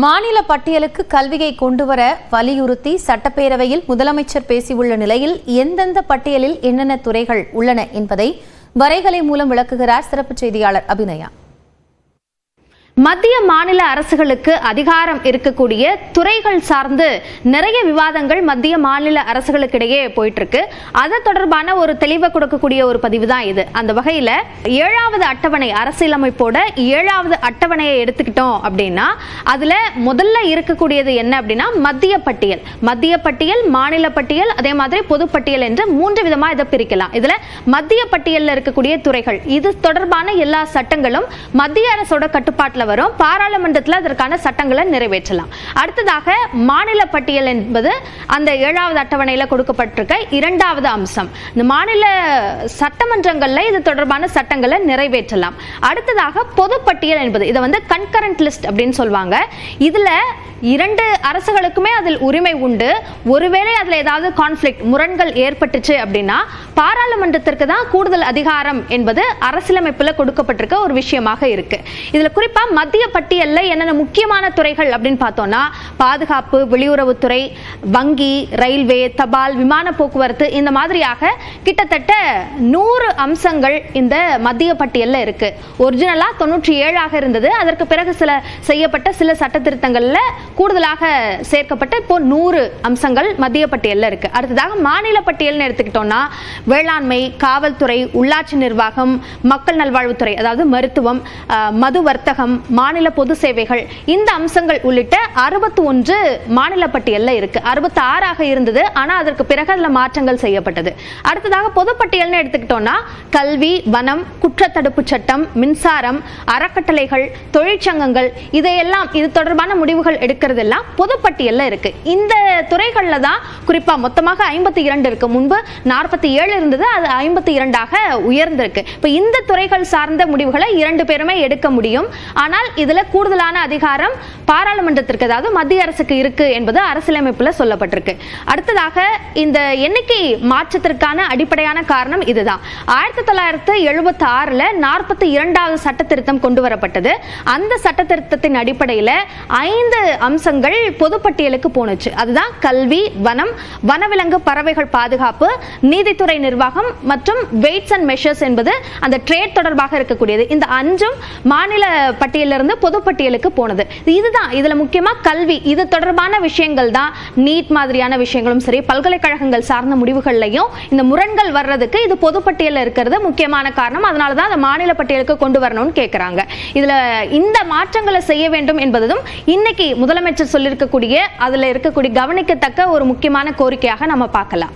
மாநில பட்டியலுக்கு கல்வியை கொண்டுவர வலியுறுத்தி சட்டப்பேரவையில் முதலமைச்சர் பேசியுள்ள நிலையில் எந்தெந்த பட்டியலில் என்னென்ன துறைகள் உள்ளன என்பதை வரைகலை மூலம் விளக்குகிறார் சிறப்பு செய்தியாளர் அபிநயா. மத்திய மாநில அரசுகளுக்கு அதிகாரம் இருக்கக்கூடிய துறைகள் சார்ந்து நிறைய விவாதங்கள் மத்திய மாநில அரசுகளுக்கிடையே போயிட்டு இருக்கு. அது தொடர்பான ஒரு தெளிவை கொடுக்கக்கூடிய ஒரு பதிவு தான் இது. அந்த வகையில 7வது அட்டவணை, அரசியலமைப்போட 7வது அட்டவணையை எடுத்துக்கிட்டோம் அப்படின்னா அதுல முதல்ல இருக்கக்கூடியது என்ன அப்படின்னா மத்திய பட்டியல், மாநில பட்டியல், அதே மாதிரி பொதுப்பட்டியல் என்று 3 விதமா இதை பிரிக்கலாம். இதுல மத்திய பட்டியலில் இருக்கக்கூடிய துறைகள், இது தொடர்பான எல்லா சட்டங்களும் மத்திய அரசோட கட்டுப்பாட்டில் வரும். பாராளுமன்றத்தில் அதற்கான சட்டங்களை நிறைவேற்றலாம். அடுத்ததாக மாநில பட்டியல் என்பது அந்த 7வது அட்டவணையில் கொடுக்கப்பட்டிருக்க 2வது அம்சம். இந்த மாநில சட்டமன்றங்கள்ல இது தொடர்பான சட்டங்களை நிறைவேற்றலாம். அடுத்ததாக பொதுப்பட்டியல் என்பது இதை கன்கரண்ட் லிஸ்ட் அப்படின்னு சொல்லுவாங்க. இதுல 2 அரசுகளுக்குமே அதில் உரிமை உண்டு. ஒருவேளை அதுல ஏதாவது கான்ஃபிளிக்ட், முரண்கள் ஏற்பட்டுச்சு அப்படின்னா பாராளுமன்றத்திற்கு தான் கூடுதல் அதிகாரம் என்பது அரசியலமைப்புல கொடுக்கப்பட்டிருக்க ஒரு விஷயமாக இருக்கு. இதுல குறிப்பா மத்திய பட்டியல்ல என்னென்ன முக்கியமான துறைகள் அப்படின்னு பார்த்தோம்னா பாதுகாப்பு, வெளியுறவுத்துறை, வங்கி, ரயில்வே, தபால், விமான போக்குவரத்து, இந்த மாதிரியாக கிட்டத்தட்ட 100 அம்சங்கள் இந்த மத்திய பட்டியல்ல இருக்கு. ஒரிஜினலா 97 இருந்தது. அதற்கு பிறகு செய்யப்பட்ட சில சட்ட திருத்தங்கள்ல கூடுதலாக சேர்க்கப்பட்ட இப்போ 100 அம்சங்கள் மத்திய பட்டியல்ல இருக்கு. அடுத்ததாக மாநில பட்டியல்னு எடுத்துக்கிட்டோம்னா வேளாண்மை, காவல்துறை, உள்ளாட்சி நிர்வாகம், மக்கள் நல்வாழ்வுத்துறை, அதாவது மருத்துவம், மது வர்த்தகம், மாநில பொது சேவைகள், இந்த அம்சங்கள் உள்ளிட்ட 61 மாநில பட்டியல்ல இருக்கு. 66 இருந்தது. ஆனா அதற்கு பிறகு அதுல மாற்றங்கள் செய்யப்பட்டது. அடுத்ததாக பொதுப்பட்டியல்னு எடுத்துக்கிட்டோம்னா கல்வி, வனம், குற்றத்தடுப்பு சட்டம், மின்சாரம், அறக்கட்டளைகள், தொழிற்சங்கங்கள், இதையெல்லாம் இது தொடர்பான முடிவுகள் எடுக்கிறதெல்லாம் பொதுப்பட்டியல்ல இருக்கு. இந்த துறைகள்ல தான் குறிப்பா மொத்தமாக 52 இருக்கு. முன்பு 47 இருந்தது, அது 52ஆக உயர்ந்திருக்கு. இப்ப இந்த துறைகள் சார்ந்த முடிவுகளை 2 பேருமே எடுக்க முடியும். ஆனால் இதுல கூடுதலான அதிகாரம் பாராளுமன்றத்திற்கு, அதாவது மத்திய அரசுக்கு இருக்கு என்பது அரசியலமைப்புல சொல்லப்பட்டிருக்கு. அடுத்ததாக இந்த எண்ணிக்கை மாற்றத்திற்கான அடிப்படையான காரணம் இதுதான். 1976 42வது சட்ட திருத்தம் கொண்டு வரப்பட்டது. அந்த சட்ட திருத்தத்தின் அடிப்படையில் 5 அம்சங்கள் பொதுப்பட்டியலுக்கு போனுச்சு. அதுதான் கல்வி, வனம், வனவிலங்கு பறவைகள் பாதுகாப்பு, நீதித்துறை நிர்வாகம் மற்றும் வெயிட்ஸ் அண்ட் மெஷர்ஸ் என்பது அந்த ட்ரேட் தொடர்பாக இருக்கக்கூடியது. இந்த 5ம் மாநில பட்டியலிருந்து பொதுப்பட்டியலுக்கு போனது. இதுதான் இதுல முக்கியமா கல்வி, இது தொடர்பான விஷயங்கள் தான் நீட் மாதிரியான விஷயங்களும் சரி, பல்கலைக்கழகங்கள் சார்ந்த முடிவுகள்லையும் இந்த முரண்கள் வர்றதுக்கு இது பொதுப்பட்டியலில் இருக்கிறது முக்கியமான காரணம். அதனாலதான் அதை மாநில பட்டியலுக்கு கொண்டு வரணும்னு கேட்கிறாங்க. இதுல இந்த மாற்றங்களை செய்ய வேண்டும் என்பதும் இன்னைக்கு முதலமைச்சர் சொல்லியிருக்கக்கூடிய அதுல இருக்கக்கூடிய கவனிக்கத்தக்க ஒரு முக்கியமான கோரிக்கையாக நம்ம பார்க்கலாம்.